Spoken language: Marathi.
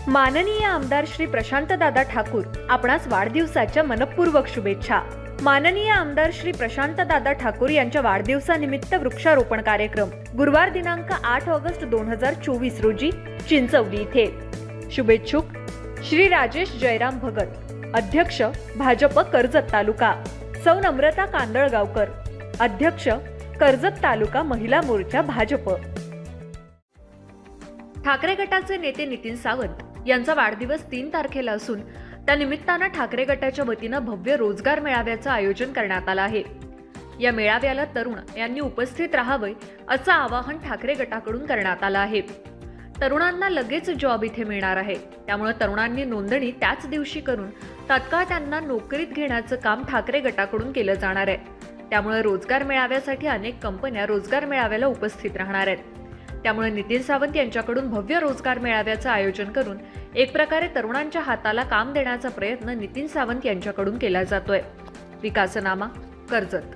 माननीय आमदार श्री प्रशांतदादा ठाकूर आपणास वाढदिवसाच्या मनपूर्वक शुभेच्छा। माननीय आमदार श्री प्रशांतदादा ठाकूर यांच्या वाढदिवसानिमित्त वृक्षारोपण कार्यक्रम गुरुवार दिनांक 8 ऑगस्ट 2024 रोजी चिंचवली इथे। शुभेच्छुक श्री राजेश जयराम भगत, अध्यक्ष भाजप कर्जत तालुका, सौ नम्रता कांदळगावकर, अध्यक्ष कर्जत तालुका महिला मोर्चा भाजप। ठाकरे गटाचे नेते नितीन सावंत यांचा वाढदिवस 3 तारखेला असून त्या निमित्तानं ठाकरे गटाच्या वतीनं भव्य रोजगार मेळाव्याचं आयोजन करण्यात आलं आहे। या मेळाव्याला तरुण यांनी उपस्थित राहावे असं आवाहन ठाकरे गटाकडून करण्यात आलं आहे। तरुणांना लगेच जॉब इथे मिळणार आहे, त्यामुळे तरुणांनी नोंदणी त्याच दिवशी करून तात्काळ त्यांना नोकरीत घेण्याचं काम ठाकरे गटाकडून केलं जाणार आहे। त्यामुळे रोजगार मेळाव्यासाठी अनेक कंपन्या रोजगार मेळाव्याला उपस्थित राहणार आहेत। त्यामुळे नितीन सावंत यांच्याकडून भव्य रोजगार मेळाव्याचं आयोजन करून एक प्रकारे तरुणांच्या हाताला काम देण्याचा प्रयत्न नितीन सावंत यांच्याकडून केला जातोय। विकासनामा कर्जत।